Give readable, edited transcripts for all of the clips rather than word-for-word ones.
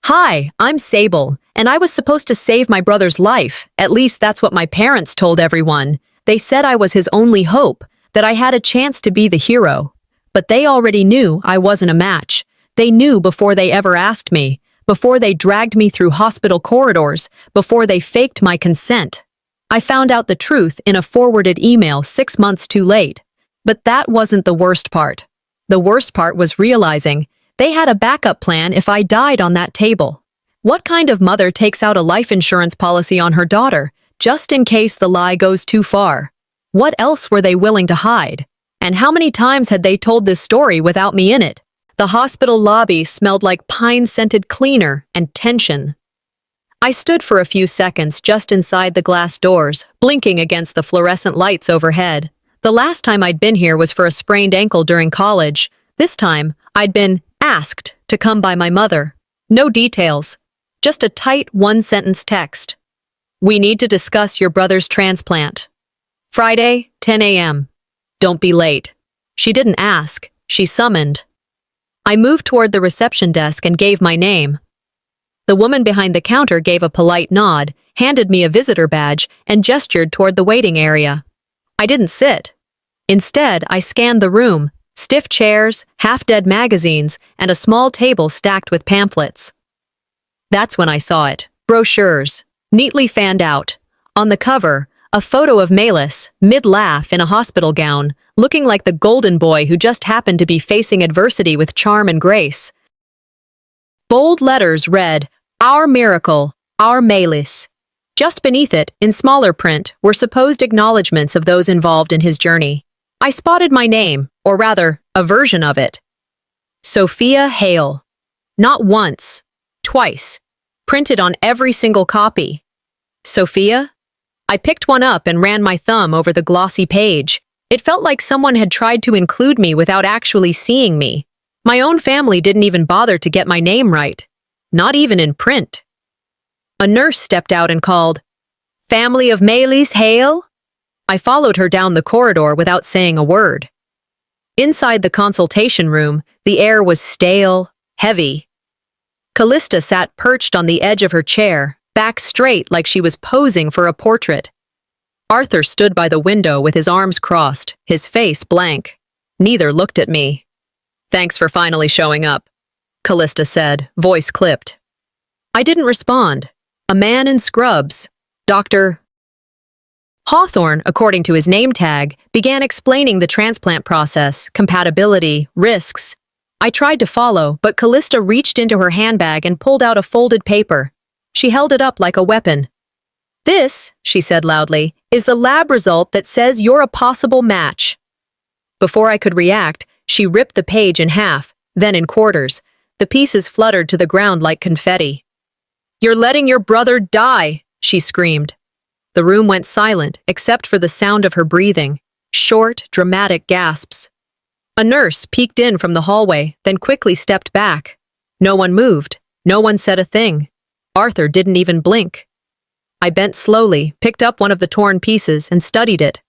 Hi, I'm Sable, and I was supposed to save my brother's life. At least that's what my parents told everyone. They said I was his only hope, that I had a chance to be the hero. But they already knew I wasn't a match. They knew before they ever asked me, before they dragged me through hospital corridors, before they faked my consent. I found out the truth in a forwarded email 6 months too late. But that wasn't the worst part. The worst part was realizing they had a backup plan if I died on that table. What kind of mother takes out a life insurance policy on her daughter, just in case the lie goes too far? What else were they willing to hide? And how many times had they told this story without me in it? The hospital lobby smelled like pine-scented cleaner and tension. I stood for a few seconds just inside the glass doors, blinking against the fluorescent lights overhead. The last time I'd been here was for a sprained ankle during college. This time, I'd been asked to come by my mother. No details, just a tight one-sentence text. We need to discuss your brother's transplant. Friday, 10 a.m. Don't be late. She didn't ask, she summoned. I moved toward the reception desk and gave my name. The woman behind the counter gave a polite nod, handed me a visitor badge, and gestured toward the waiting area. I didn't sit. Instead, I scanned the room. Stiff chairs, half-dead magazines, and a small table stacked with pamphlets. That's when I saw it. Brochures, neatly fanned out. On the cover, a photo of Melis, mid-laugh in a hospital gown, looking like the golden boy who just happened to be facing adversity with charm and grace. Bold letters read, "Our miracle, our Melis." Just beneath it, in smaller print, were supposed acknowledgments of those involved in his journey. I spotted my name, or rather, a version of it. Sophia Hale. Not once, twice, printed on every single copy. Sophia? I picked one up and ran my thumb over the glossy page. It felt like someone had tried to include me without actually seeing me. My own family didn't even bother to get my name right. Not even in print. A nurse stepped out and called, "Family of Melis Hale?" I followed her down the corridor without saying a word. Inside the consultation room, the air was stale, heavy. Callista sat perched on the edge of her chair, back straight like she was posing for a portrait. Arthur stood by the window with his arms crossed, his face blank. Neither looked at me. "Thanks for finally showing up," Callista said, voice clipped. I didn't respond. A man in scrubs, Dr. Hawthorne, according to his name tag, began explaining the transplant process, compatibility, risks. I tried to follow, but Callista reached into her handbag and pulled out a folded paper. She held it up like a weapon. "This," she said loudly, "is the lab result that says you're a possible match." Before I could react, she ripped the page in half, then in quarters. The pieces fluttered to the ground like confetti. "You're letting your brother die," she screamed. The room went silent, except for the sound of her breathing, short, dramatic gasps. A nurse peeked in from the hallway, then quickly stepped back. No one moved. No one said a thing. Arthur didn't even blink. I bent slowly, picked up one of the torn pieces, and studied it.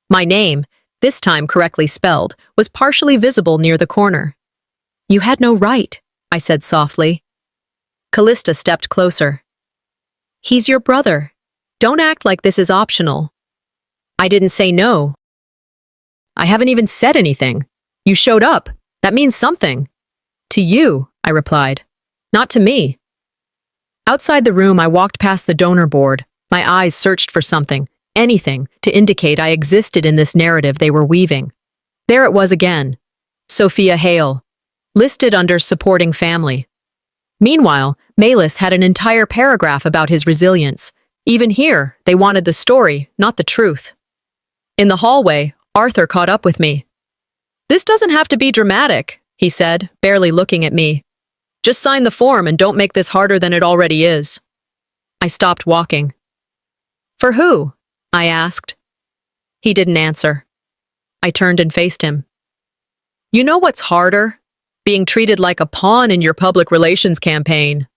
My name, this time correctly spelled, was partially visible near the corner. "You had no right," I said softly. Callista stepped closer. "He's your brother. Don't act like this is optional." I didn't say no. "I haven't even said anything. You showed up. That means something." "To you," I replied. "Not to me." Outside the room, I walked past the donor board. My eyes searched for something, anything, to indicate I existed in this narrative they were weaving. There it was again. Sophia Hale, listed under supporting family. Meanwhile, Melis had an entire paragraph about his resilience. Even here, they wanted the story, not the truth. In the hallway, Arthur caught up with me. "This doesn't have to be dramatic," he said, barely looking at me. "Just sign the form and don't make this harder than it already is." I stopped walking. "For who?" I asked. He didn't answer. I turned and faced him. "You know what's harder? Being treated like a pawn in your public relations campaign.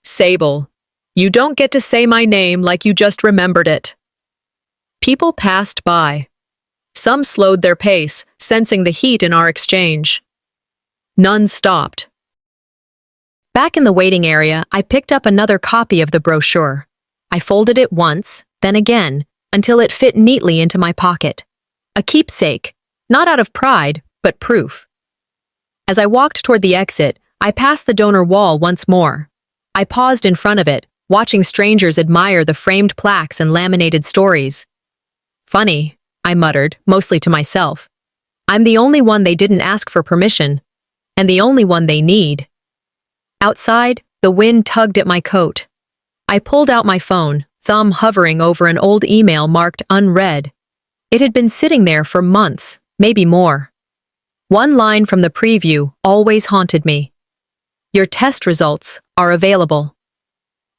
Sable. You don't get to say my name like you just remembered it." People passed by. Some slowed their pace, sensing the heat in our exchange. None stopped. Back in the waiting area, I picked up another copy of the brochure. I folded it once, then again, until it fit neatly into my pocket. A keepsake, not out of pride, but proof. As I walked toward the exit, I passed the donor wall once more. I paused in front of it, watching strangers admire the framed plaques and laminated stories. Funny, I muttered, mostly to myself. I'm the only one they didn't ask for permission, and the only one they need. Outside, the wind tugged at my coat. I pulled out my phone, thumb hovering over an old email marked unread. It had been sitting there for months, maybe more. One line from the preview always haunted me. Your test results are available.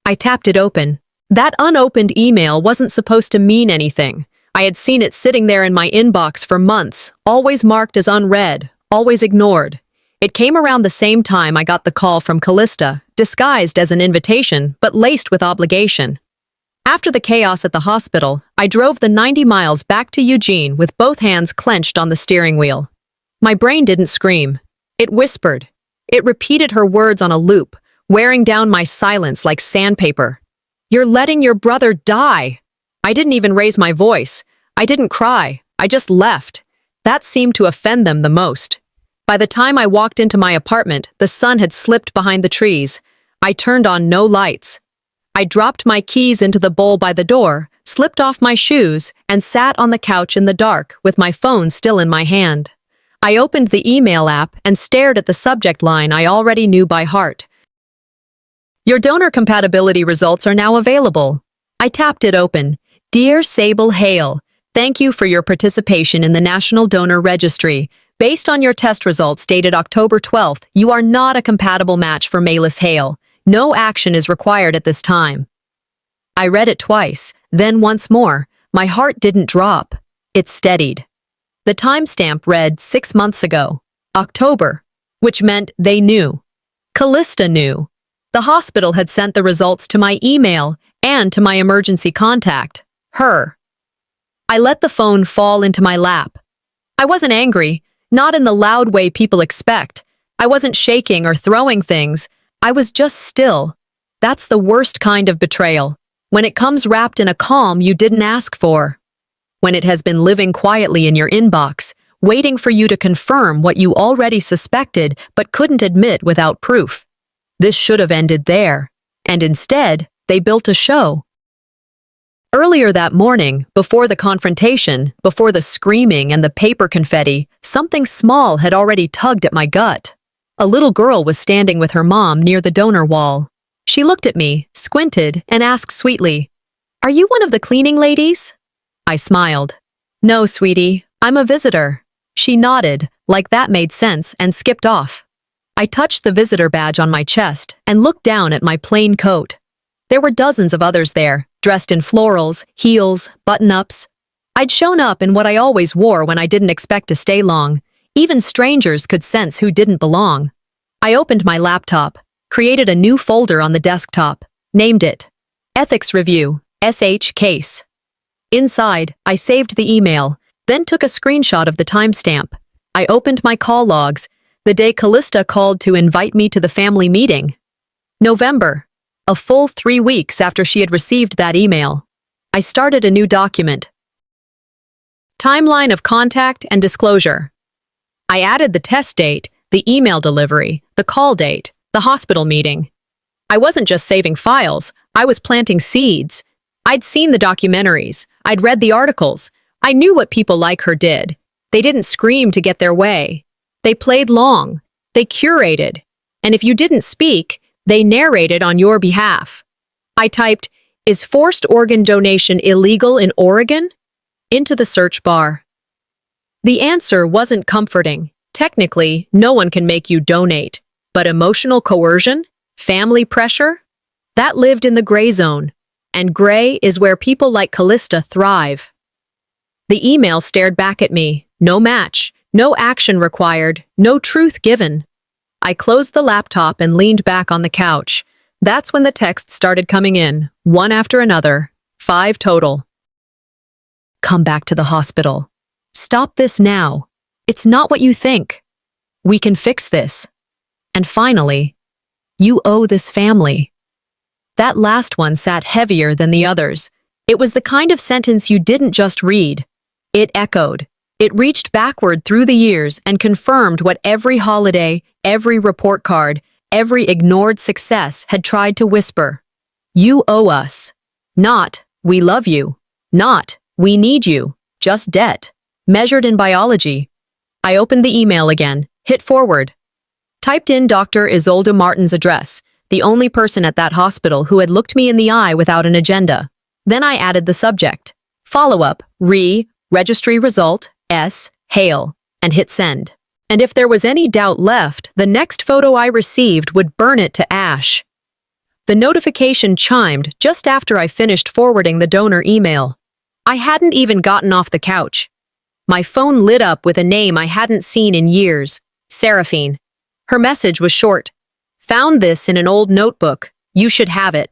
I tapped it open. That unopened email wasn't supposed to mean anything. I had seen it sitting there in my inbox for months, always marked as unread, always ignored. It came around the same time I got the call from Callista, disguised as an invitation, but laced with obligation. After the chaos at the hospital, I drove the 90 miles back to Eugene with both hands clenched on the steering wheel. My brain didn't scream. It whispered. It repeated her words on a loop, wearing down my silence like sandpaper. You're letting your brother die. I didn't even raise my voice. I didn't cry. I just left. That seemed to offend them the most. By the time I walked into my apartment, the sun had slipped behind the trees. I turned on no lights. I dropped my keys into the bowl by the door, slipped off my shoes, and sat on the couch in the dark with my phone still in my hand. I opened the email app and stared at the subject line I already knew by heart. Your donor compatibility results are now available. I tapped it open. Dear Sable Hale, thank you for your participation in the National Donor Registry. Based on your test results dated October 12th, you are not a compatible match for Malis Hale. No action is required at this time. I read it twice, then once more. My heart didn't drop. It steadied. The timestamp read 6 months ago, October, which meant they knew. Callista knew. The hospital had sent the results to my email and to my emergency contact, her. I let the phone fall into my lap. I wasn't angry, not in the loud way people expect. I wasn't shaking or throwing things. I was just still. That's the worst kind of betrayal, when it comes wrapped in a calm you didn't ask for. When it has been living quietly in your inbox, waiting for you to confirm what you already suspected but couldn't admit without proof. This should have ended there, and instead, they built a show. Earlier that morning, before the confrontation, before the screaming and the paper confetti, something small had already tugged at my gut. A little girl was standing with her mom near the donor wall. She looked at me, squinted, and asked sweetly, "Are you one of the cleaning ladies?" I smiled. "No, sweetie, I'm a visitor." She nodded, like that made sense, and skipped off. I touched the visitor badge on my chest and looked down at my plain coat. There were dozens of others there, dressed in florals, heels, button-ups. I'd shown up in what I always wore when I didn't expect to stay long. Even strangers could sense who didn't belong. I opened my laptop, created a new folder on the desktop, named it Ethics Review, SH Case. Inside, I saved the email, then took a screenshot of the timestamp. I opened my call logs, the day Callista called to invite me to the family meeting. November, a full 3 weeks after she had received that email. I started a new document. Timeline of contact and disclosure. I added the test date, the email delivery, the call date, the hospital meeting. I wasn't just saving files, I was planting seeds. I'd seen the documentaries, I'd read the articles. I knew what people like her did. They didn't scream to get their way. They played long. They curated. And if you didn't speak, they narrated on your behalf. I typed, "Is forced organ donation illegal in Oregon?" into the search bar. The answer wasn't comforting. Technically, no one can make you donate. But emotional coercion? Family pressure? That lived in the gray zone. And gray is where people like Callista thrive. The email stared back at me. No match, no action required, no truth given. I closed the laptop and leaned back on the couch. That's when the texts started coming in, one after another, 5 total. Come back to the hospital. Stop this now. It's not what you think. We can fix this. And finally, You owe this family. That last one sat heavier than the others. It was the kind of sentence you didn't just read. It echoed. It reached backward through the years and confirmed what every holiday, every report card, every ignored success had tried to whisper. You owe us. Not, we love you. Not, we need you. Just debt. Measured in biology. I opened the email again, hit forward. Typed in Dr. Isolde Martin's address, the only person at that hospital who had looked me in the eye without an agenda. Then I added the subject. Follow-up, registry result, Hale, and hit send. And if there was any doubt left, the next photo I received would burn it to ash. The notification chimed just after I finished forwarding the donor email. I hadn't even gotten off the couch. My phone lit up with a name I hadn't seen in years, Seraphine. Her message was short. Found this in an old notebook. You should have it.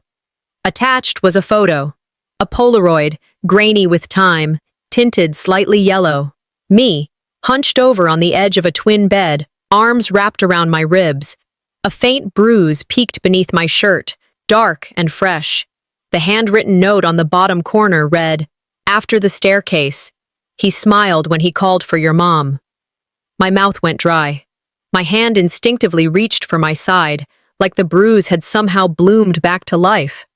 Attached was a photo. A Polaroid, grainy with time, tinted slightly yellow. Me, hunched over on the edge of a twin bed, arms wrapped around my ribs. A faint bruise peeked beneath my shirt, dark and fresh. The handwritten note on the bottom corner read, After the staircase. He smiled when he called for your mom. My mouth went dry. My hand instinctively reached for my side, like the bruise had somehow bloomed back to life.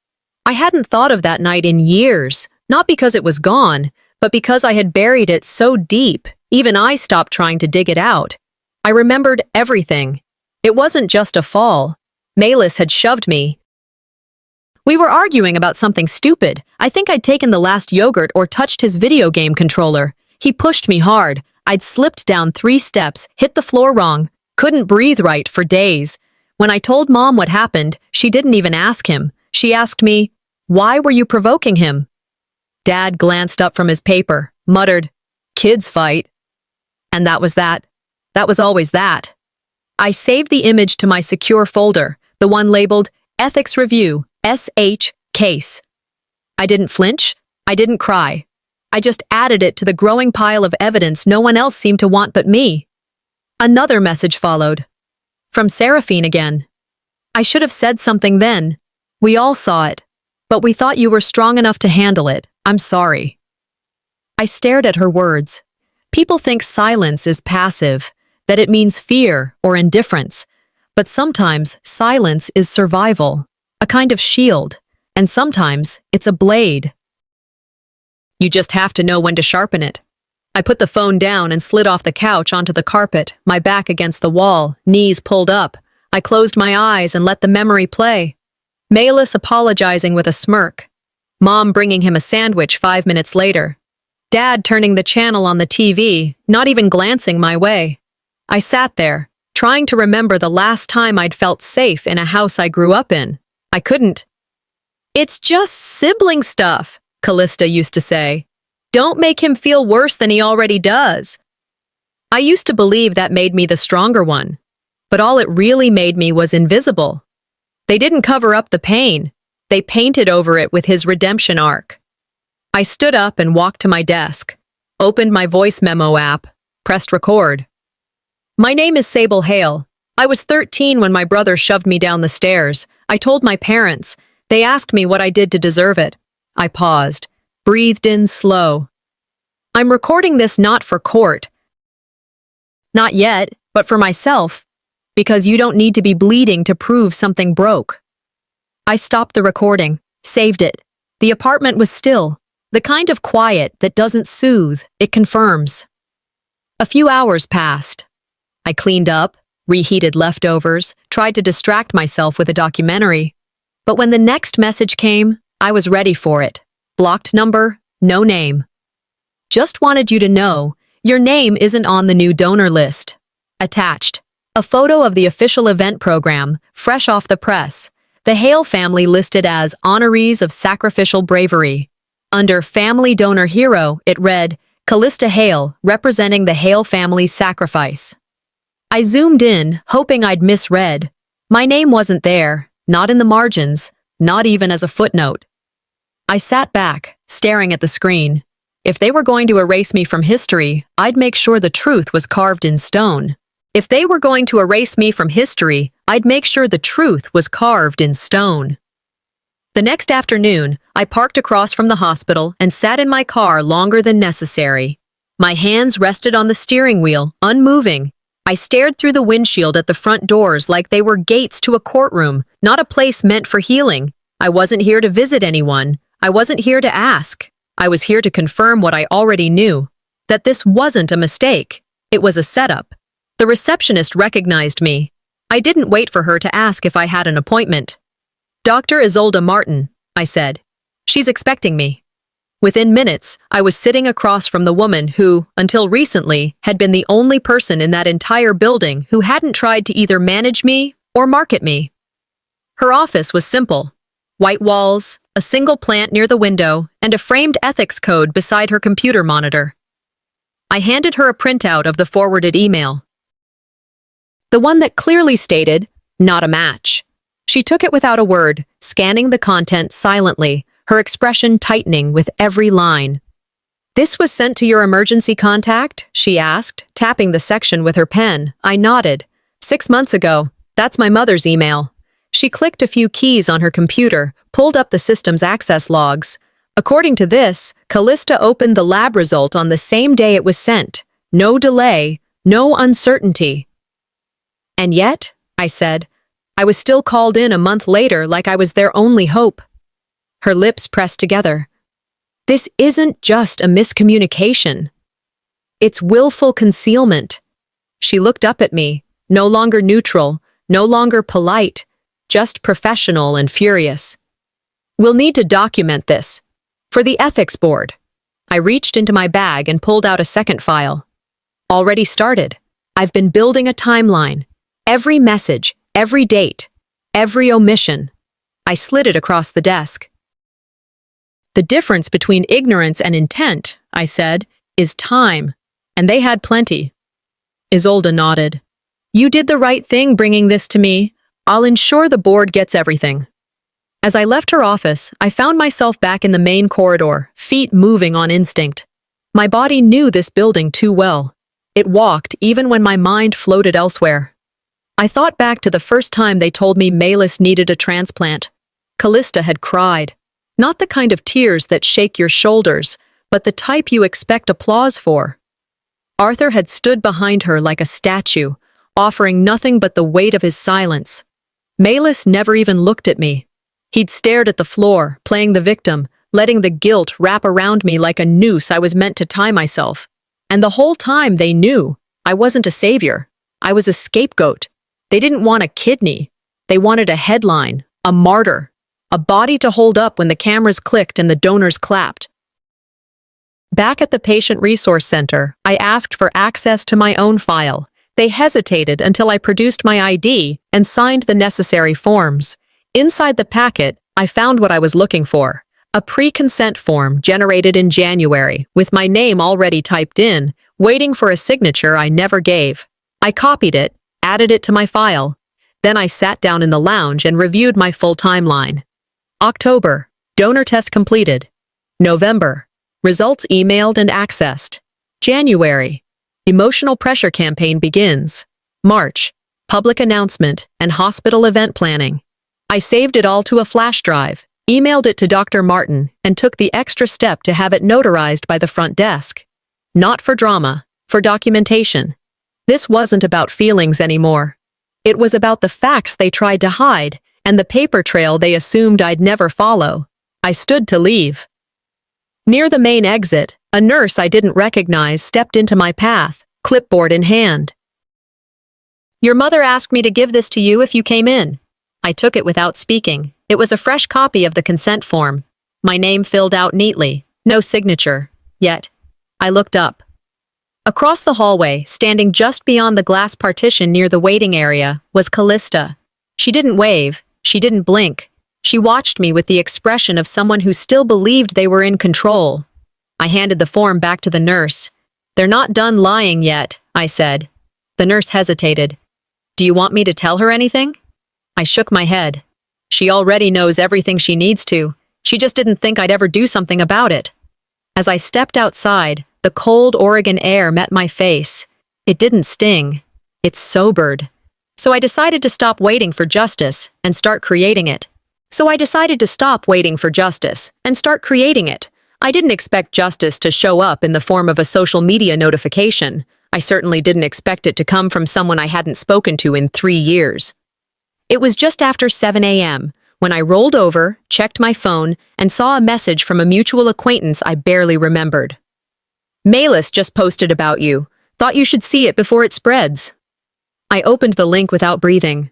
I hadn't thought of that night in years, not because it was gone, but because I had buried it so deep, even I stopped trying to dig it out. I remembered everything. It wasn't just a fall. Malus had shoved me. We were arguing about something stupid. I think I'd taken the last yogurt or touched his video game controller. He pushed me hard. I'd slipped down 3 steps, hit the floor wrong, couldn't breathe right for days. When I told Mom what happened, she didn't even ask him. She asked me, why were you provoking him? Dad glanced up from his paper, muttered, kids fight. And that was that. That was always that. I saved the image to my secure folder, the one labeled Ethics Review, SH, Case. I didn't flinch. I didn't cry. I just added it to the growing pile of evidence no one else seemed to want but me. Another message followed. From Seraphine again. I should have said something then. We all saw it. But we thought you were strong enough to handle it. I'm sorry. I stared at her words. People think silence is passive, that it means fear or indifference. But sometimes silence is survival, a kind of shield, and sometimes it's a blade. You just have to know when to sharpen it. I put the phone down and slid off the couch onto the carpet, my back against the wall, knees pulled up. I closed my eyes and let the memory play. Malus apologizing with a smirk. Mom bringing him a sandwich 5 minutes later. Dad turning the channel on the TV, not even glancing my way. I sat there, trying to remember the last time I'd felt safe in a house I grew up in. I couldn't. It's just sibling stuff, Callista used to say. Don't make him feel worse than he already does. I used to believe that made me the stronger one, but all it really made me was invisible. They didn't cover up the pain. They painted over it with his redemption arc. I stood up and walked to my desk, opened my voice memo app, pressed record. My name is Sable Hale. I was 13 when my brother shoved me down the stairs. I told my parents. They asked me what I did to deserve it. I paused, breathed in slow. I'm recording this not for court. Not yet, but for myself. Because you don't need to be bleeding to prove something broke. I stopped the recording, saved it. The apartment was still, the kind of quiet that doesn't soothe, it confirms. A few hours passed. I cleaned up, reheated leftovers, tried to distract myself with a documentary. But when the next message came, I was ready for it. Blocked number, no name. Just wanted you to know, your name isn't on the new donor list. Attached. A photo of the official event program, fresh off the press. The Hale family listed as honorees of sacrificial bravery. Under Family Donor Hero, it read, Callista Hale, representing the Hale family's sacrifice. I zoomed in, hoping I'd misread. My name wasn't there, not in the margins, not even as a footnote. I sat back, staring at the screen. If they were going to erase me from history, I'd make sure the truth was carved in stone. If they were going to erase me from history, I'd make sure the truth was carved in stone. The next afternoon, I parked across from the hospital and sat in my car longer than necessary. My hands rested on the steering wheel, unmoving. I stared through the windshield at the front doors like they were gates to a courtroom, not a place meant for healing. I wasn't here to visit anyone. I wasn't here to ask. I was here to confirm what I already knew, that this wasn't a mistake. It was a setup. The receptionist recognized me. I didn't wait for her to ask if I had an appointment. "Dr. Isolde Martin," I said. "She's expecting me." Within minutes, I was sitting across from the woman who, until recently, had been the only person in that entire building who hadn't tried to either manage me or market me. Her office was simple. White walls, a single plant near the window, and a framed ethics code beside her computer monitor. I handed her a printout of the forwarded email. The one that clearly stated, "Not a match." She took it without a word, scanning the content silently, her expression tightening with every line. "This was sent to your emergency contact?" she asked, tapping the section with her pen. I nodded. "6 months ago. That's my mother's email." She clicked a few keys on her computer, pulled up the system's access logs. According to this, Callista opened the lab result on the same day it was sent. No delay, no uncertainty. "And yet," I said, "I was still called in a month later like I was their only hope." Her lips pressed together. "This isn't just a miscommunication. It's willful concealment." She looked up at me, no longer neutral, no longer polite, just professional and furious. "We'll need to document this. For the ethics board." I reached into my bag and pulled out a second file. "Already started. I've been building a timeline. Every message, every date, every omission." I slid it across the desk. "The difference between ignorance and intent," I said, "is time. And they had plenty." Isolde nodded. "You did the right thing bringing this to me. I'll ensure the board gets everything." As I left her office, I found myself back in the main corridor, feet moving on instinct. My body knew this building too well. It walked even when my mind floated elsewhere. I thought back to the first time they told me Malis needed a transplant. Callista had cried. Not the kind of tears that shake your shoulders, but the type you expect applause for. Arthur had stood behind her like a statue, offering nothing but the weight of his silence. Malis never even looked at me. He'd stared at the floor, playing the victim, letting the guilt wrap around me like a noose I was meant to tie myself. And the whole time they knew I wasn't a savior. I was a scapegoat. They didn't want a kidney. They wanted a headline, a martyr, a body to hold up when the cameras clicked and the donors clapped. Back at the Patient Resource Center, I asked for access to my own file. They hesitated until I produced my ID and signed the necessary forms. Inside the packet, I found what I was looking for. A pre-consent form generated in January, with my name already typed in, waiting for a signature I never gave. I copied it, added it to my file. Then I sat down in the lounge and reviewed my full timeline. October, donor test completed. November, results emailed and accessed. January, emotional pressure campaign begins. March, public announcement and hospital event planning. I saved it all to a flash drive, emailed it to Dr. Martin, and took the extra step to have it notarized by the front desk. Not for drama, for documentation. This wasn't about feelings anymore. It was about the facts they tried to hide and the paper trail they assumed I'd never follow. I stood to leave. Near the main exit, a nurse I didn't recognize stepped into my path, clipboard in hand. "Your mother asked me to give this to you if you came in." I took it without speaking. It was a fresh copy of the consent form. My name filled out neatly, no signature. Yet, I looked up. Across the hallway, standing just beyond the glass partition near the waiting area, was Callista. She didn't wave, she didn't blink. She watched me with the expression of someone who still believed they were in control. I handed the form back to the nurse. "They're not done lying yet," I said. The nurse hesitated. "Do you want me to tell her anything?" I shook my head. She already knows everything she needs to. She just didn't think I'd ever do something about it. As I stepped outside, the cold Oregon air met my face. It didn't sting. It sobered. So I decided to stop waiting for justice and start creating it. I didn't expect justice to show up in the form of a social media notification. I certainly didn't expect it to come from someone I hadn't spoken to in 3 years. It was just after 7 a.m. when I rolled over, checked my phone, and saw a message from a mutual acquaintance I barely remembered. "Malis just posted about you. Thought you should see it before it spreads." I opened the link without breathing.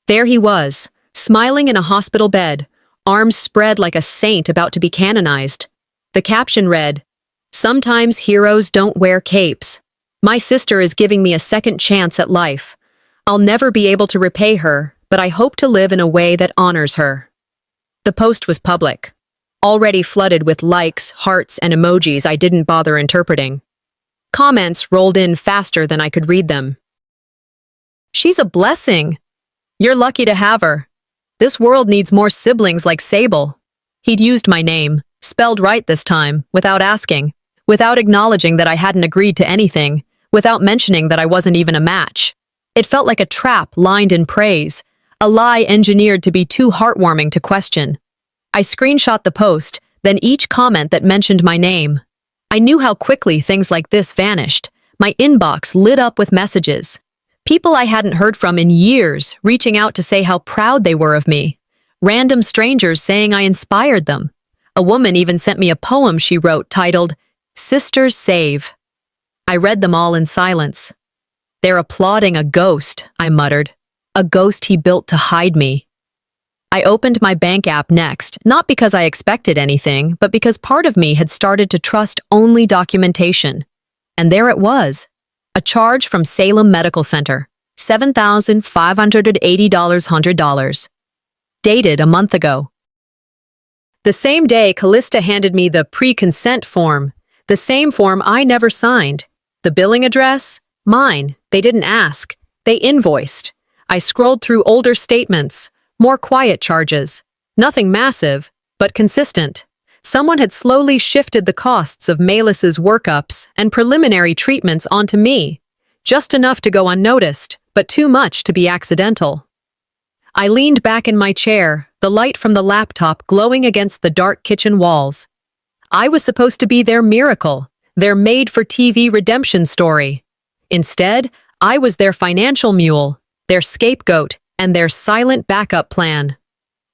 There he was, smiling in a hospital bed, arms spread like a saint about to be canonized. The caption read, "Sometimes heroes don't wear capes. My sister is giving me a second chance at life. I'll never be able to repay her, but I hope to live in a way that honors her." The post was public, already flooded with likes, hearts, and emojis I didn't bother interpreting. Comments rolled in faster than I could read them. "She's a blessing. You're lucky to have her. This world needs more siblings like Sable." He'd used my name, spelled right this time, without asking, without acknowledging that I hadn't agreed to anything, without mentioning that I wasn't even a match. It felt like a trap lined in praise, a lie engineered to be too heartwarming to question. I screenshot the post, then each comment that mentioned my name. I knew how quickly things like this vanished. My inbox lit up with messages. People I hadn't heard from in years reaching out to say how proud they were of me. Random strangers saying I inspired them. A woman even sent me a poem she wrote titled, "Sisters Save." I read them all in silence. "They're applauding a ghost," I muttered. "A ghost he built to hide me." I opened my bank app next, not because I expected anything, but because part of me had started to trust only documentation. And there it was. A charge from Salem Medical Center, $7,580. Dated a month ago. The same day, Callista handed me the pre-consent form, the same form I never signed. The billing address? Mine. They didn't ask. They invoiced. I scrolled through older statements, more quiet charges. Nothing massive, but consistent. Someone had slowly shifted the costs of Malis's workups and preliminary treatments onto me. Just enough to go unnoticed, but too much to be accidental. I leaned back in my chair, the light from the laptop glowing against the dark kitchen walls. I was supposed to be their miracle, their made-for-TV redemption story. Instead, I was their financial mule, their scapegoat, and their silent backup plan.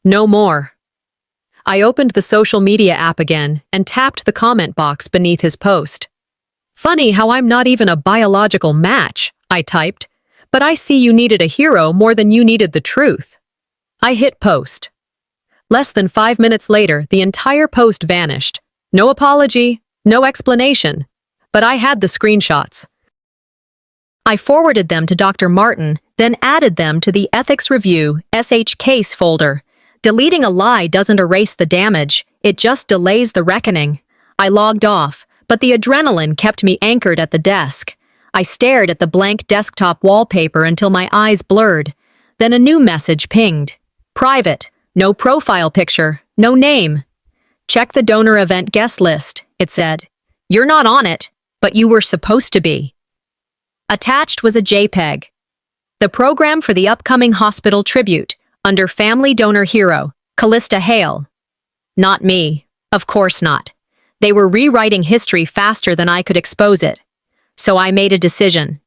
No more. I opened the social media app again and tapped the comment box beneath his post. "Funny how I'm not even a biological match," I typed, "but I see you needed a hero more than you needed the truth." I hit post. Less than 5 minutes later, the entire post vanished. No apology, no explanation. But I had the screenshots. I forwarded them to Dr. Martin, then added them to the Ethics Review SH case folder. Deleting a lie doesn't erase the damage, it just delays the reckoning. I logged off, but the adrenaline kept me anchored at the desk. I stared at the blank desktop wallpaper until my eyes blurred. Then a new message pinged. "Private, no profile picture, no name. Check the donor event guest list," it said. "You're not on it, but you were supposed to be." Attached was a JPEG. The program for the upcoming hospital tribute, under Family Donor Hero, Callista Hale. Not me. Of course not. They were rewriting history faster than I could expose it. So I made a decision.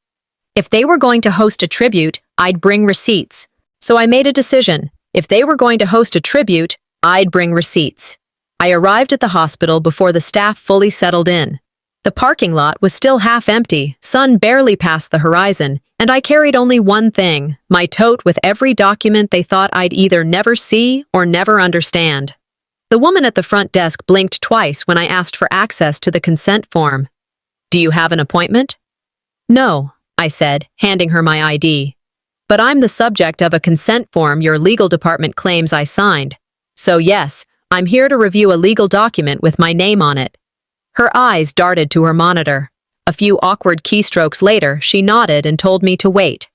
If they were going to host a tribute, I'd bring receipts. I arrived at the hospital before the staff fully settled in. The parking lot was still half empty, sun barely past the horizon, and I carried only one thing, my tote with every document they thought I'd either never see or never understand. The woman at the front desk blinked twice when I asked for access to the consent form. "Do you have an appointment?" "No," I said, handing her my ID. "But I'm the subject of a consent form your legal department claims I signed. So yes, I'm here to review a legal document with my name on it." Her eyes darted to her monitor. A few awkward keystrokes later, she nodded and told me to wait.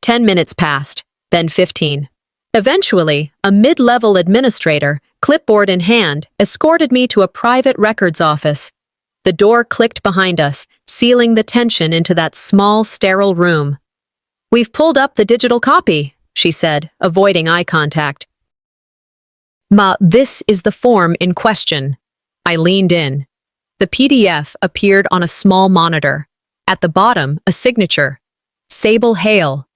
10 minutes passed, then 15. Eventually, a mid-level administrator, clipboard in hand, escorted me to a private records office. The door clicked behind us, sealing the tension into that small, sterile room. We've pulled up the digital copy, she said, avoiding eye contact. Ma, this is the form in question. I leaned in. The PDF appeared on a small monitor. At the bottom, a signature. Sable Hale.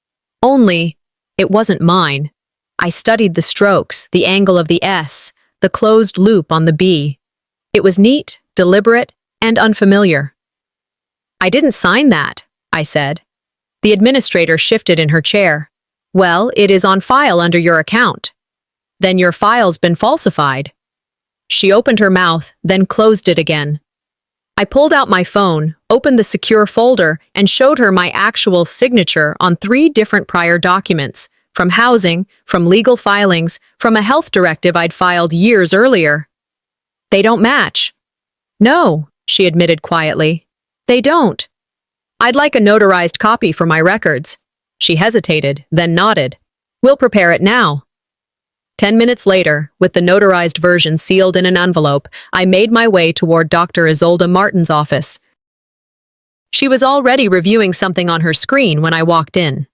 Only, it wasn't mine. I studied the strokes, the angle of the S, the closed loop on the B. It was neat, deliberate, and unfamiliar. I didn't sign that, I said. The administrator shifted in her chair. Well, it is on file under your account. Then your file's been falsified. She opened her mouth, then closed it again. I pulled out my phone, opened the secure folder, and showed her my actual signature on 3 different prior documents, from housing, from legal filings, from a health directive I'd filed years earlier. They don't match. No, she admitted quietly. They don't. I'd like a notarized copy for my records. She hesitated, then nodded. We'll prepare it now. 10 minutes later, with the notarized version sealed in an envelope, I made my way toward Dr. Isolde Martin's office. She was already reviewing something on her screen when I walked in.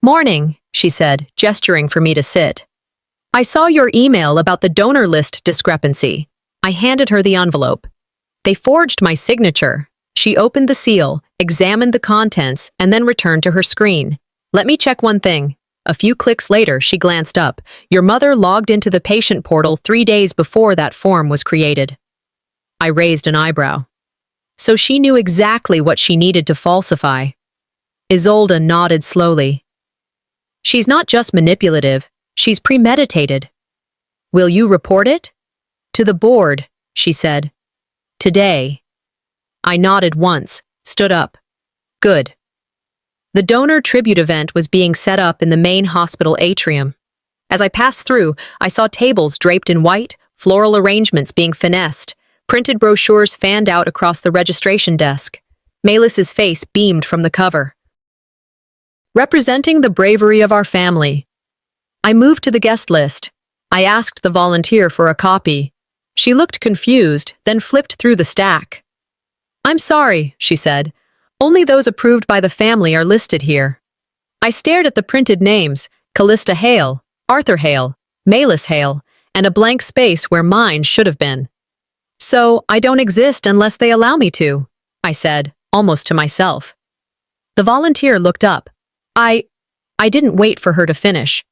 Morning, she said, gesturing for me to sit. I saw your email about the donor list discrepancy. I handed her the envelope. They forged my signature. She opened the seal, examined the contents, and then returned to her screen. Let me check one thing. A few clicks later, she glanced up. Your mother logged into the patient portal 3 days before that form was created. I raised an eyebrow. So she knew exactly what she needed to falsify. Isolde nodded slowly. She's not just manipulative, she's premeditated. Will you report it? To the board, she said. Today. I nodded once, stood up. Good. The donor tribute event was being set up in the main hospital atrium. As I passed through, I saw tables draped in white, floral arrangements being finessed, printed brochures fanned out across the registration desk. Melis's face beamed from the cover. Representing the bravery of our family. I moved to the guest list. I asked the volunteer for a copy. She looked confused, then flipped through the stack. I'm sorry, she said. Only those approved by the family are listed here. I stared at the printed names, Callista Hale, Arthur Hale, Melis Hale, and a blank space where mine should have been. So, I don't exist unless they allow me to, I said, almost to myself. The volunteer looked up. I didn't wait for her to finish.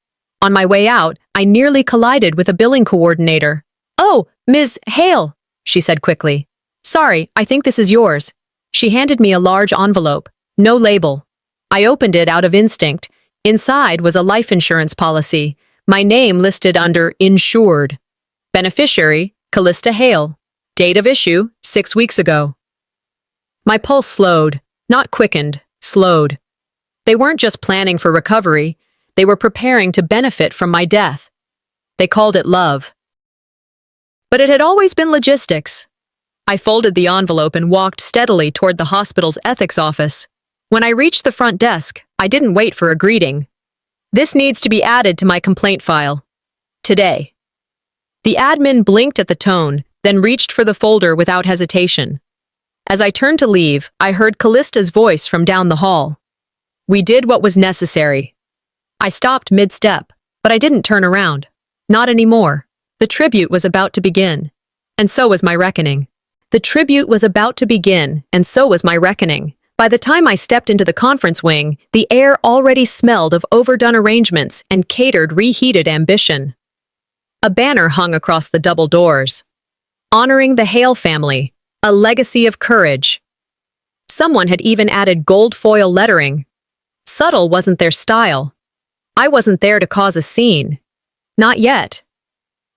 On my way out, I nearly collided with a billing coordinator. Oh, Ms. Hale, she said quickly. Sorry, I think this is yours. She handed me a large envelope, no label. I opened it out of instinct. Inside was a life insurance policy, my name listed under insured. Beneficiary, Callista Hale. Date of issue, 6 weeks ago. My pulse slowed, not quickened, slowed. They weren't just planning for recovery, they were preparing to benefit from my death. They called it love. But it had always been logistics. I folded the envelope and walked steadily toward the hospital's ethics office. When I reached the front desk, I didn't wait for a greeting. This needs to be added to my complaint file. Today. The admin blinked at the tone, then reached for the folder without hesitation. As I turned to leave, I heard Callista's voice from down the hall. We did what was necessary. I stopped mid-step, but I didn't turn around. Not anymore. The tribute was about to begin. And so was my reckoning. The tribute was about to begin, and so was my reckoning. By the time I stepped into the conference wing, the air already smelled of overdone arrangements and catered reheated ambition. A banner hung across the double doors. Honoring the Hale family, a legacy of courage. Someone had even added gold foil lettering. Subtle wasn't their style. I wasn't there to cause a scene. Not yet.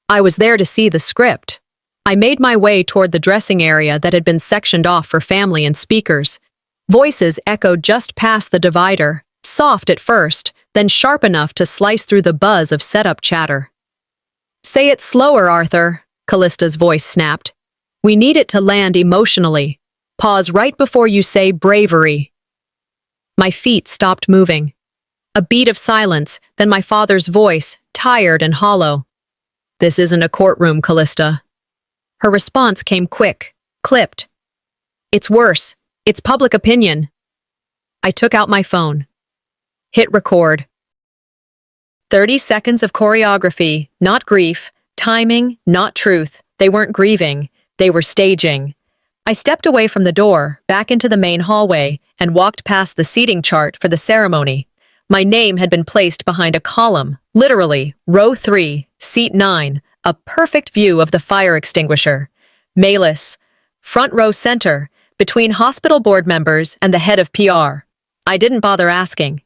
I was there to see the script. I made my way toward the dressing area that had been sectioned off for family and speakers. Voices echoed just past the divider, soft at first, then sharp enough to slice through the buzz of setup chatter. Say it slower, Arthur, Callista's voice snapped. We need it to land emotionally. Pause right before you say bravery. My feet stopped moving. A beat of silence, then my father's voice, tired and hollow. This isn't a courtroom, Callista. Her response came quick, clipped. It's worse. It's public opinion. I took out my phone. Hit record. 30 seconds of choreography, not grief. Timing, not truth. They weren't grieving. They were staging. I stepped away from the door, back into the main hallway, and walked past the seating chart for the ceremony. My name had been placed behind a column, literally, row 3, seat 9, a perfect view of the fire extinguisher. Malus, front row center, between hospital board members and the head of PR. I didn't bother asking.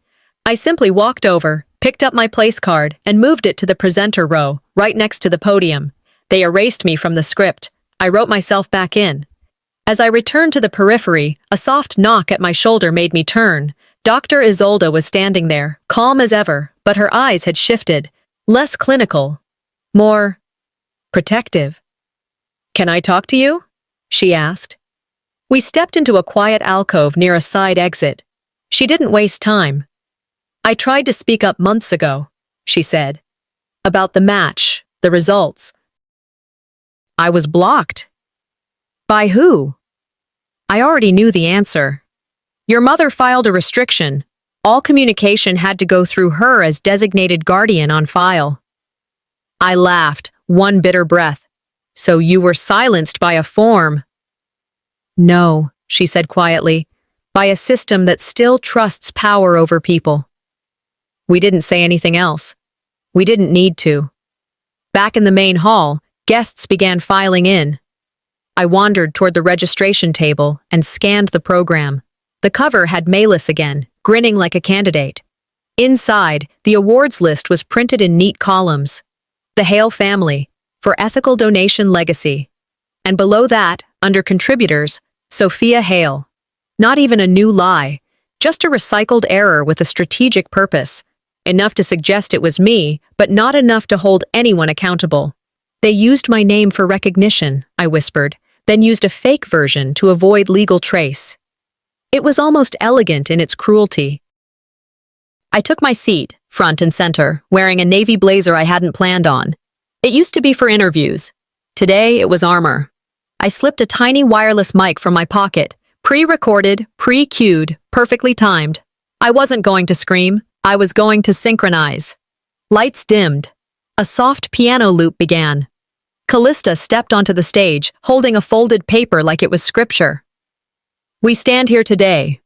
I simply walked over, picked up my place card, and moved it to the presenter row, right next to the podium. They erased me from the script. I wrote myself back in. As I returned to the periphery, a soft knock at my shoulder made me turn. Dr. Isolde was standing there, calm as ever, but her eyes had shifted. Less clinical. More protective. "Can I talk to you?" she asked. We stepped into a quiet alcove near a side exit. She didn't waste time. "I tried to speak up months ago," she said. "About the match, the results. I was blocked." "By who?" I already knew the answer. "Your mother filed a restriction. All communication had to go through her as designated guardian on file." I laughed, one bitter breath. "So you were silenced by a form?" "No," she said quietly, "by a system that still trusts power over people." We didn't say anything else. We didn't need to. Back in the main hall, guests began filing in. I wandered toward the registration table and scanned the program. The cover had Malus again, grinning like a candidate. Inside, the awards list was printed in neat columns. The Hale family, for ethical donation legacy. And below that, under contributors, Sophia Hale. Not even a new lie, just a recycled error with a strategic purpose. Enough to suggest it was me, but not enough to hold anyone accountable. "They used my name for recognition," I whispered, then used a fake version to avoid legal trace. It was almost elegant in its cruelty. I took my seat, front and center, wearing a navy blazer I hadn't planned on. It used to be for interviews. Today, it was armor. I slipped a tiny wireless mic from my pocket, pre-recorded, pre-cued, perfectly timed. I wasn't going to scream. I was going to synchronize. Lights dimmed. A soft piano loop began. Callista stepped onto the stage, holding a folded paper like it was scripture. "We stand here today."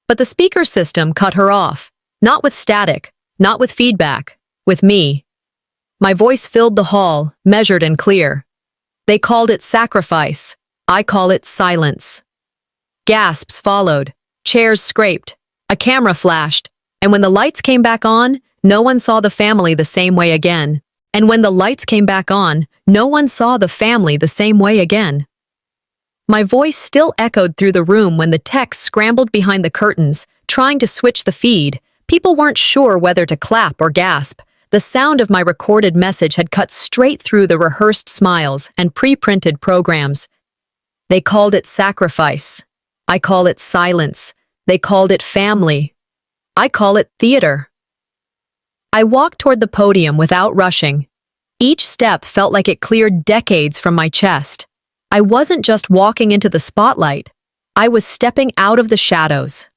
But the speaker system cut her off. Not with static, not with feedback, with me. My voice filled the hall, measured and clear. They called it sacrifice. I call it silence. Gasps followed. Chairs scraped. A camera flashed. And when the lights came back on, no one saw the family the same way again. And when the lights came back on, no one saw the family the same way again. My voice still echoed through the room when the techs scrambled behind the curtains, trying to switch the feed. People weren't sure whether to clap or gasp. The sound of my recorded message had cut straight through the rehearsed smiles and pre-printed programs. They called it sacrifice. I call it silence. They called it family. I call it theater. I walked toward the podium without rushing. Each step felt like it cleared decades from my chest. I wasn't just walking into the spotlight. I was stepping out of the shadows.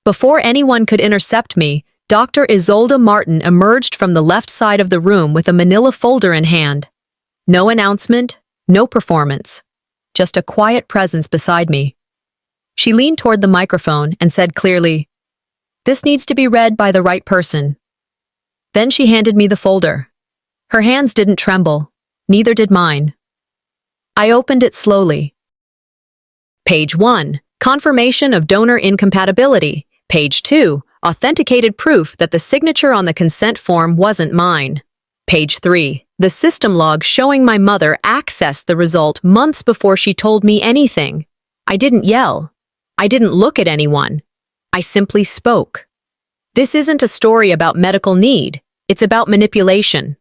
Before anyone could intercept me, Dr. Isolde Martin emerged from the left side of the room with a manila folder in hand. No announcement, no performance. Just a quiet presence beside me. She leaned toward the microphone and said clearly, "This needs to be read by the right person." Then she handed me the folder. Her hands didn't tremble. Neither did mine. I opened it slowly. Page 1. Confirmation of donor incompatibility. Page 2. Authenticated proof that the signature on the consent form wasn't mine. Page 3. The system log showing my mother accessed the result months before she told me anything. I didn't yell. I didn't look at anyone. I simply spoke. This isn't a story about medical need. It's about manipulation.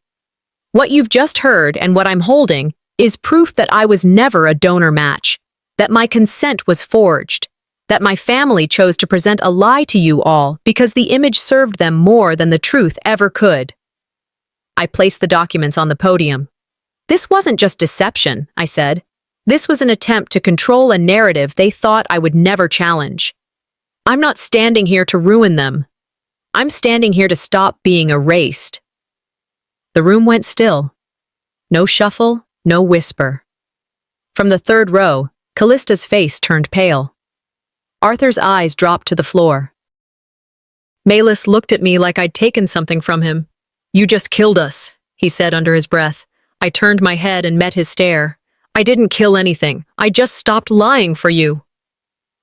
What you've just heard and what I'm holding is proof that I was never a donor match, that my consent was forged, that my family chose to present a lie to you all because the image served them more than the truth ever could. I placed the documents on the podium. This wasn't just deception, I said. This was an attempt to control a narrative they thought I would never challenge. I'm not standing here to ruin them. I'm standing here to stop being erased. The room went still. No shuffle, no whisper. From the third row, Callista's face turned pale. Arthur's eyes dropped to the floor. Malus looked at me like I'd taken something from him. "You just killed us," he said under his breath. I turned my head and met his stare. "I didn't kill anything. I just stopped lying for you."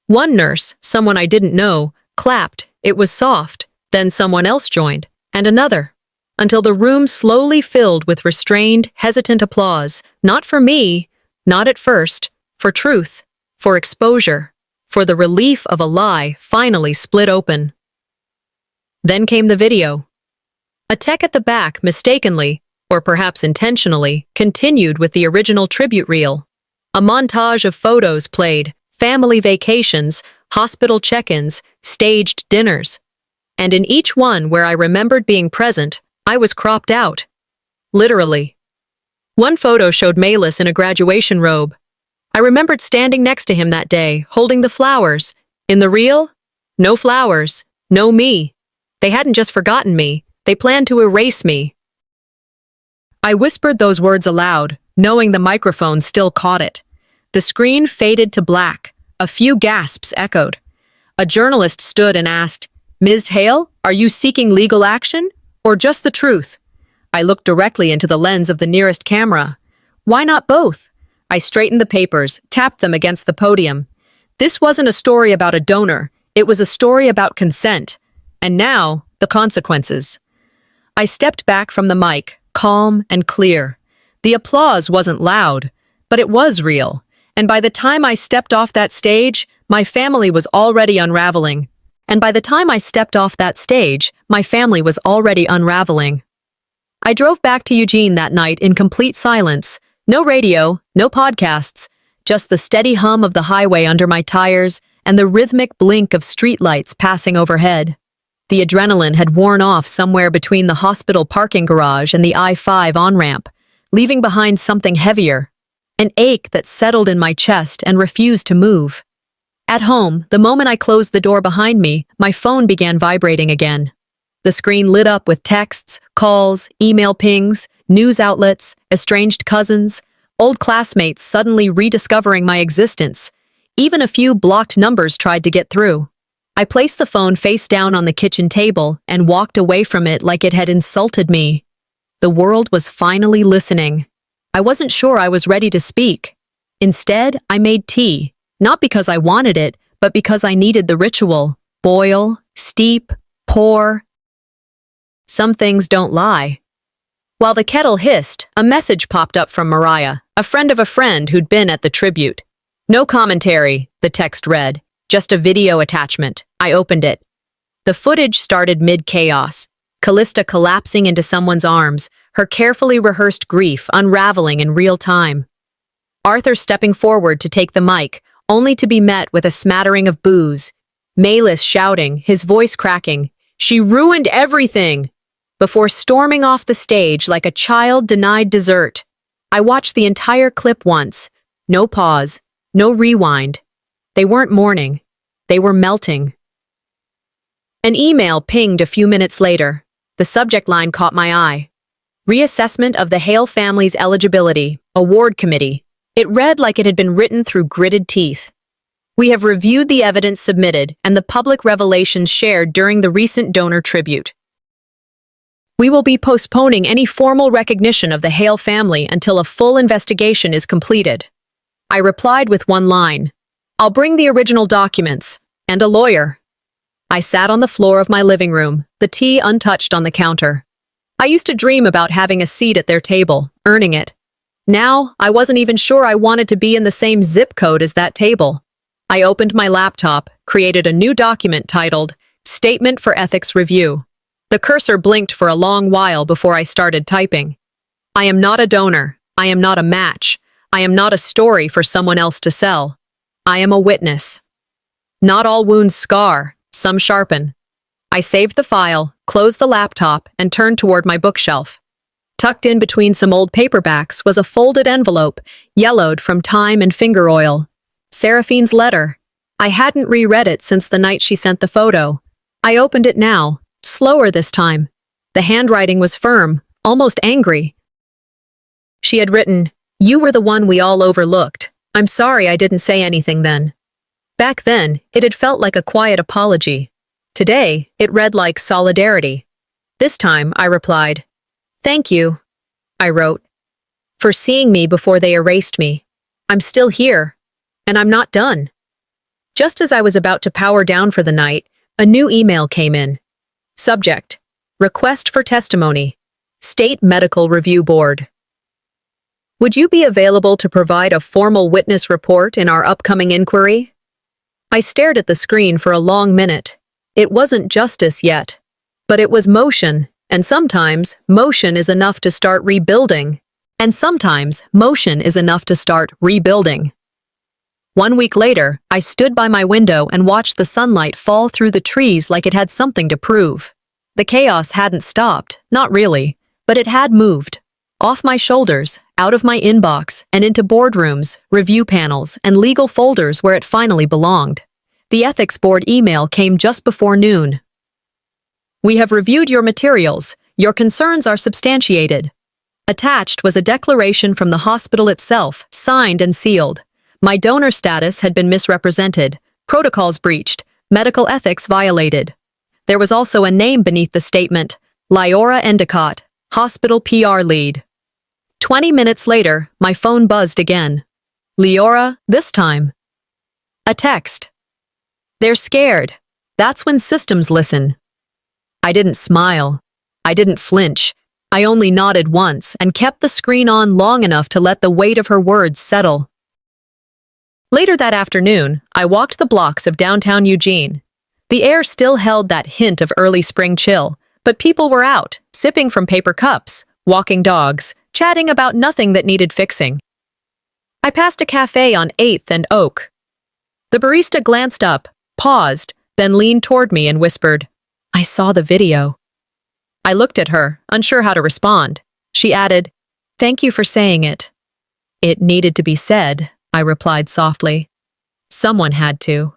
One nurse, someone I didn't know, clapped. It was soft. Then someone else joined, and another, until the room slowly filled with restrained, hesitant applause, not for me, not at first, for truth, for exposure, for the relief of a lie finally split open. Then came the video. A tech at the back mistakenly, or perhaps intentionally, continued with the original tribute reel. A montage of photos played, family vacations, hospital check-ins, staged dinners. And in each one where I remembered being present, I was cropped out. Literally. One photo showed Malus in a graduation robe. I remembered standing next to him that day, holding the flowers. In the reel, no flowers, no me. They hadn't just forgotten me, they planned to erase me. I whispered those words aloud, knowing the microphone still caught it. The screen faded to black. A few gasps echoed. A journalist stood and asked, "Ms. Hale, are you seeking legal action, or just the truth?" I looked directly into the lens of the nearest camera. Why not both? I straightened the papers, tapped them against the podium. This wasn't a story about a donor. It was a story about consent. And now, the consequences. I stepped back from the mic, calm and clear. The applause wasn't loud, but it was real. And by the time I stepped off that stage, my family was already unraveling. I drove back to Eugene that night in complete silence. No radio, no podcasts, just the steady hum of the highway under my tires and the rhythmic blink of streetlights passing overhead. The adrenaline had worn off somewhere between the hospital parking garage and the I-5 on-ramp, leaving behind something heavier, an ache that settled in my chest and refused to move. At home, the moment I closed the door behind me, my phone began vibrating again. The screen lit up with texts, calls, email pings, news outlets, estranged cousins, old classmates suddenly rediscovering my existence. Even a few blocked numbers tried to get through. I placed the phone face down on the kitchen table and walked away from it like it had insulted me. The world was finally listening. I wasn't sure I was ready to speak. Instead, I made tea, not because I wanted it, but because I needed the ritual. Boil, steep, pour. Some things don't lie. While the kettle hissed, a message popped up from Mariah, a friend of a friend who'd been at the tribute. "No commentary," the text read, "just a video attachment." I opened it. The footage started mid-chaos, Callista collapsing into someone's arms, her carefully rehearsed grief unraveling in real time. Arthur stepping forward to take the mic, only to be met with a smattering of boos. Malus shouting, his voice cracking, "She ruined everything!" before storming off the stage like a child denied dessert. I watched the entire clip once. No pause, no rewind. They weren't mourning. They were melting. An email pinged a few minutes later. The subject line caught my eye. Reassessment of the Hale family's eligibility, award committee. It read like it had been written through gritted teeth. "We have reviewed the evidence submitted and the public revelations shared during the recent donor tribute. We will be postponing any formal recognition of the Hale family until a full investigation is completed." I replied with one line. "I'll bring the original documents and a lawyer." I sat on the floor of my living room, the tea untouched on the counter. I used to dream about having a seat at their table, earning it. Now, I wasn't even sure I wanted to be in the same zip code as that table. I opened my laptop, created a new document titled Statement for Ethics Review. The cursor blinked for a long while before I started typing. I am not a donor. I am not a match. I am not a story for someone else to sell. I am a witness. Not all wounds scar, some sharpen. I saved the file, closed the laptop, and turned toward my bookshelf. Tucked in between some old paperbacks was a folded envelope, yellowed from time and finger oil. Seraphine's letter. I hadn't reread it since the night she sent the photo. I opened it now, slower this time. The handwriting was firm, almost angry. She had written, "You were the one we all overlooked. I'm sorry I didn't say anything then." Back then, it had felt like a quiet apology. Today, it read like solidarity. This time, I replied, "Thank you," I wrote, "for seeing me before they erased me. I'm still here, and I'm not done." Just as I was about to power down for the night, a new email came in. Subject: Request for testimony. State Medical Review Board. Would you be available to provide a formal witness report in our upcoming inquiry? I stared at the screen for a long minute. It wasn't justice yet, but it was motion, and sometimes motion is enough to start rebuilding. And sometimes motion is enough to start rebuilding. 1 week later, I stood by my window and watched the sunlight fall through the trees like it had something to prove. The chaos hadn't stopped, not really, but it had moved. Off my shoulders, out of my inbox, and into boardrooms, review panels, and legal folders where it finally belonged. The ethics board email came just before noon. "We have reviewed your materials. Your concerns are substantiated." Attached was a declaration from the hospital itself, signed and sealed. My donor status had been misrepresented, protocols breached, medical ethics violated. There was also a name beneath the statement, Lyora Endicott, hospital PR lead. 20 minutes later, my phone buzzed again. Lyora, this time. A text. "They're scared. That's when systems listen." I didn't smile. I didn't flinch. I only nodded once and kept the screen on long enough to let the weight of her words settle. Later that afternoon, I walked the blocks of downtown Eugene. The air still held that hint of early spring chill, but people were out, sipping from paper cups, walking dogs, chatting about nothing that needed fixing. I passed a cafe on 8th and Oak. The barista glanced up, paused, then leaned toward me and whispered, "I saw the video." I looked at her, unsure how to respond. She added, "Thank you for saying it." "It needed to be said," I replied softly. "Someone had to."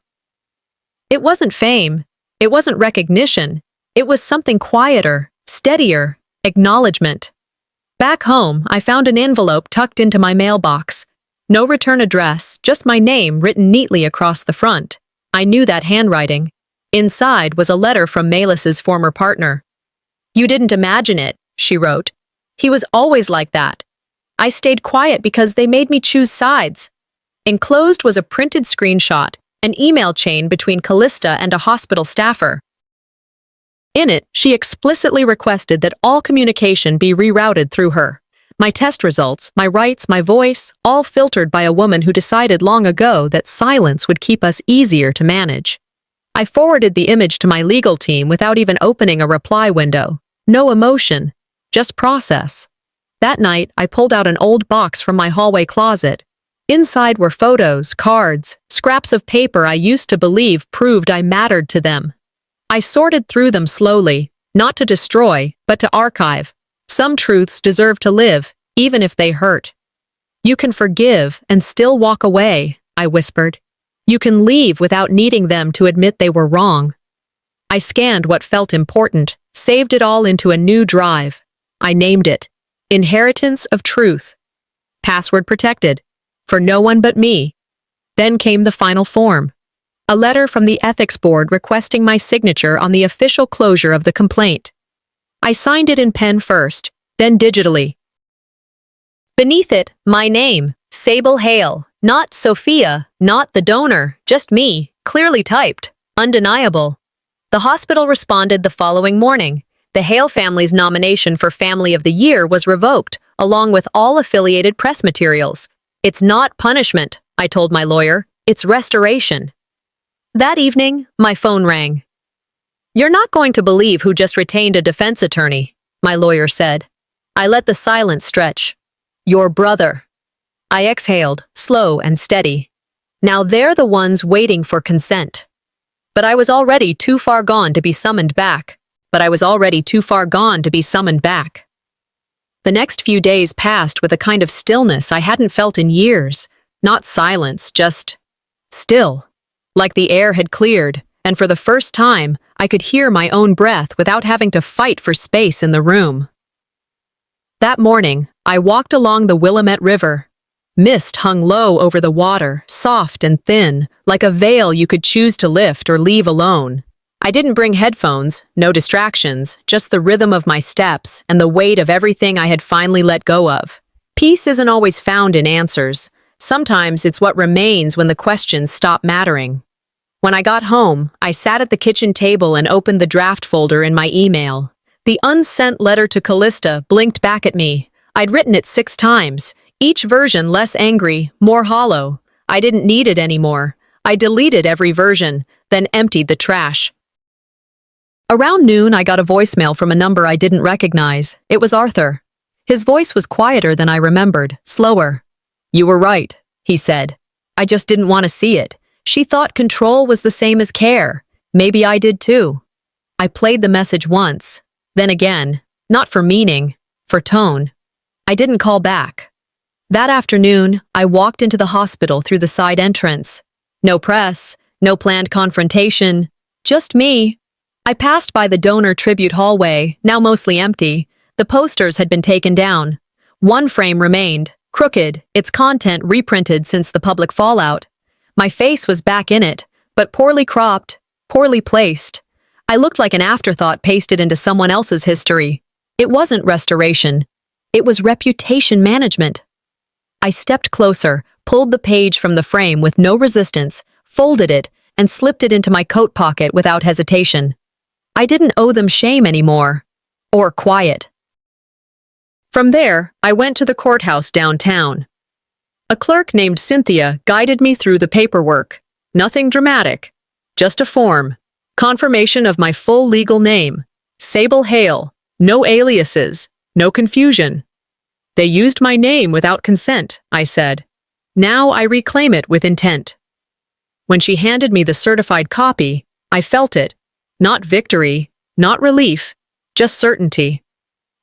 It wasn't fame. It wasn't recognition. It was something quieter, steadier, acknowledgement. Back home, I found an envelope tucked into my mailbox. No return address, just my name written neatly across the front. I knew that handwriting. Inside was a letter from Melis's former partner. "You didn't imagine it," she wrote. "He was always like that. I stayed quiet because they made me choose sides." Enclosed was a printed screenshot, an email chain between Callista and a hospital staffer. In it, she explicitly requested that all communication be rerouted through her. My test results, my rights, my voice, all filtered by a woman who decided long ago that silence would keep us easier to manage. I forwarded the image to my legal team without even opening a reply window. No emotion, just process. That night, I pulled out an old box from my hallway closet. Inside were photos, cards, scraps of paper I used to believe proved I mattered to them. I sorted through them slowly, not to destroy, but to archive. Some truths deserve to live, even if they hurt. "You can forgive and still walk away," I whispered. "You can leave without needing them to admit they were wrong." I scanned what felt important, saved it all into a new drive. I named it, Inheritance of Truth. Password protected. For no one but me. Then came the final form. A letter from the ethics board requesting my signature on the official closure of the complaint. I signed it in pen first, then digitally. Beneath it, my name, Sable Hale, not Sophia, not the donor, just me, clearly typed, undeniable. The hospital responded the following morning. The Hale family's nomination for Family of the Year was revoked, along with all affiliated press materials. "It's not punishment," I told my lawyer. "It's restoration." That evening, my phone rang. "You're not going to believe who just retained a defense attorney," my lawyer said. I let the silence stretch. "Your brother." I exhaled, slow and steady. Now they're the ones waiting for consent. But I was already too far gone to be summoned back. The next few days passed with a kind of stillness I hadn't felt in years. Not silence, just still. Like the air had cleared, and for the first time, I could hear my own breath without having to fight for space in the room. That morning, I walked along the Willamette River. Mist hung low over the water, soft and thin, like a veil you could choose to lift or leave alone. I didn't bring headphones, no distractions, just the rhythm of my steps and the weight of everything I had finally let go of. Peace isn't always found in answers. Sometimes it's what remains when the questions stop mattering. When I got home, I sat at the kitchen table and opened the draft folder in my email. The unsent letter to Callista blinked back at me. I'd written it 6 times, each version less angry, more hollow. I didn't need it anymore. I deleted every version, then emptied the trash. Around noon, I got a voicemail from a number I didn't recognize. It was Arthur. His voice was quieter than I remembered, slower. "You were right," he said. "I just didn't want to see it. She thought control was the same as care. Maybe I did too." I played the message once, then again, not for meaning, for tone. I didn't call back. That afternoon, I walked into the hospital through the side entrance. No press, no planned confrontation, just me. I passed by the donor tribute hallway, now mostly empty. The posters had been taken down. One frame remained, crooked, its content reprinted since the public fallout. My face was back in it, but poorly cropped, poorly placed. I looked like an afterthought pasted into someone else's history. It wasn't restoration. It was reputation management. I stepped closer, pulled the page from the frame with no resistance, folded it, and slipped it into my coat pocket without hesitation. I didn't owe them shame anymore. Or quiet. From there, I went to the courthouse downtown. A clerk named Cynthia guided me through the paperwork. Nothing dramatic. Just a form. Confirmation of my full legal name. Sable Hale. No aliases. No confusion. "They used my name without consent," I said. "Now I reclaim it with intent." When she handed me the certified copy, I felt it. Not victory, not relief, just certainty.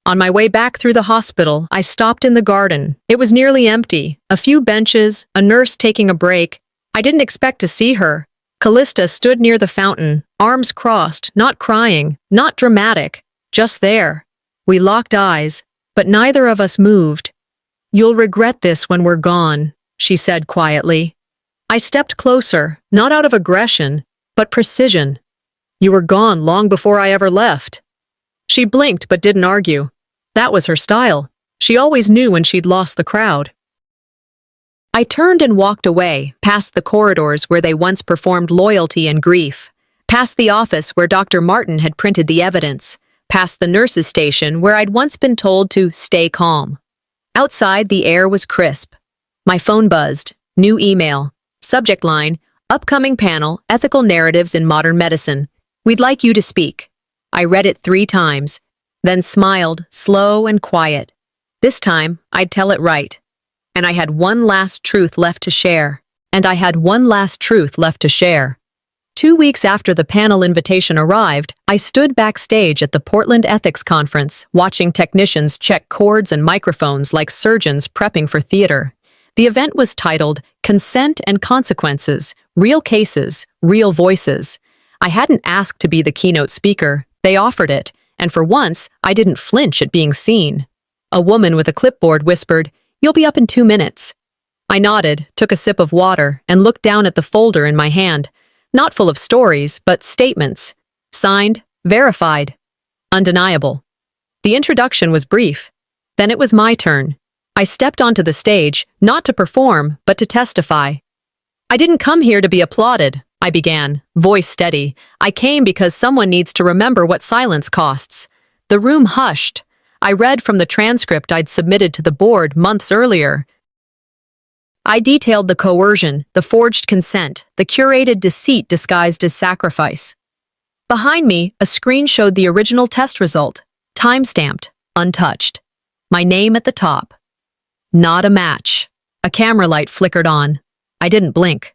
On my way back through the hospital, I stopped in the garden. It was nearly empty. A few benches, a nurse taking a break. I didn't expect to see her. Callista stood near the fountain, arms crossed, not crying, not dramatic, just there. We locked eyes, but neither of us moved. "You'll regret this when we're gone," she said quietly. I stepped closer, not out of aggression, but precision. "You were gone long before I ever left." She blinked but didn't argue. That was her style. She always knew when she'd lost the crowd. I turned and walked away, past the corridors where they once performed loyalty and grief, past the office where Dr. Martin had printed the evidence, past the nurse's station where I'd once been told to stay calm. Outside, the air was crisp. My phone buzzed. New email. Subject line, upcoming panel, ethical narratives in modern medicine. We'd like you to speak. I read it 3 times, then smiled, slow and quiet. This time, I'd tell it right. And I had one last truth left to share. 2 weeks after the panel invitation arrived, I stood backstage at the Portland Ethics Conference, watching technicians check cords and microphones like surgeons prepping for theater. The event was titled Consent and Consequences, Real Cases, Real Voices. I hadn't asked to be the keynote speaker. They offered it, and for once, I didn't flinch at being seen. A woman with a clipboard whispered, "You'll be up in 2 minutes." I nodded, took a sip of water, and looked down at the folder in my hand. Not full of stories, but statements. Signed, verified, undeniable. The introduction was brief. Then it was my turn. I stepped onto the stage, not to perform, but to testify. "I didn't come here to be applauded," I began, voice steady. "I came because someone needs to remember what silence costs." The room hushed. I read from the transcript I'd submitted to the board months earlier. I detailed the coercion, the forged consent, the curated deceit disguised as sacrifice. Behind me, a screen showed the original test result, time-stamped, untouched. My name at the top. Not a match. A camera light flickered on. I didn't blink.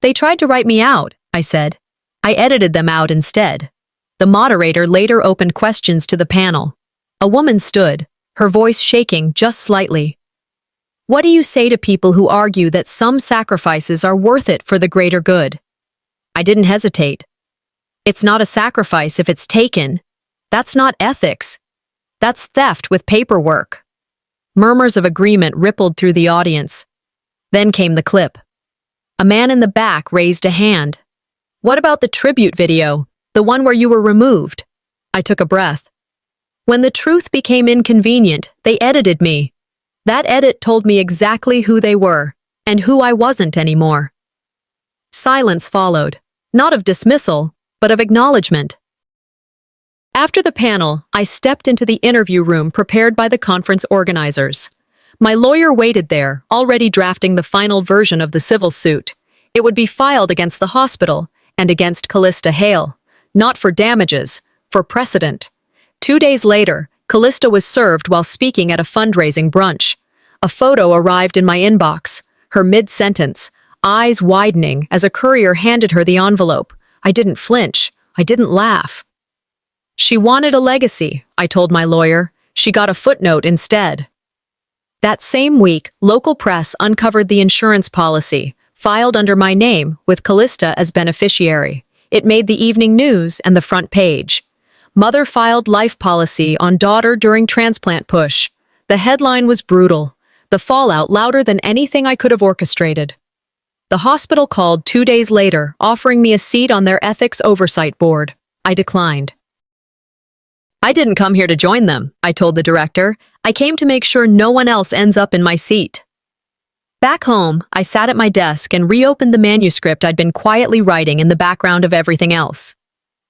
"They tried to write me out," I said. I edited them out instead. The moderator later opened questions to the panel. A woman stood, her voice shaking just slightly. "What do you say to people who argue that some sacrifices are worth it for the greater good?" I didn't hesitate. It's not a sacrifice if it's taken. That's not ethics. That's theft with paperwork. Murmurs of agreement rippled through the audience. Then came the clip. A man in the back raised a hand. What about the tribute video, the one where you were removed? I took a breath. When the truth became inconvenient, they edited me. That edit told me exactly who they were, and who I wasn't anymore. Silence followed, not of dismissal, but of acknowledgement. After the panel, I stepped into the interview room prepared by the conference organizers. My lawyer waited there, already drafting the final version of the civil suit. It would be filed against the hospital and against Callista Hale, not for damages, for precedent. 2 days later, Callista was served while speaking at a fundraising brunch. A photo arrived in my inbox, her mid-sentence, eyes widening as a courier handed her the envelope. I didn't flinch. I didn't laugh. She wanted a legacy, I told my lawyer. She got a footnote instead. That same week, local press uncovered the insurance policy, filed under my name, with Callista as beneficiary. It made the evening news and the front page. Mother filed life policy on daughter during transplant push. The headline was brutal. The fallout louder than anything I could have orchestrated. The hospital called 2 days later, offering me a seat on their ethics oversight board. I declined. I didn't come here to join them, I told the director. I came to make sure no one else ends up in my seat. Back home, I sat at my desk and reopened the manuscript I'd been quietly writing in the background of everything else.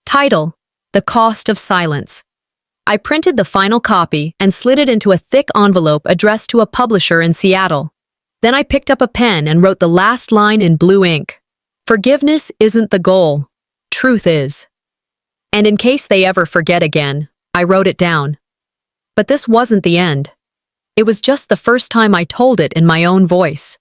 Title: The Cost of Silence. I printed the final copy and slid it into a thick envelope addressed to a publisher in Seattle. Then I picked up a pen and wrote the last line in blue ink. Forgiveness isn't the goal. Truth is. And in case they ever forget again, I wrote it down. But this wasn't the end. It was just the first time I told it in my own voice.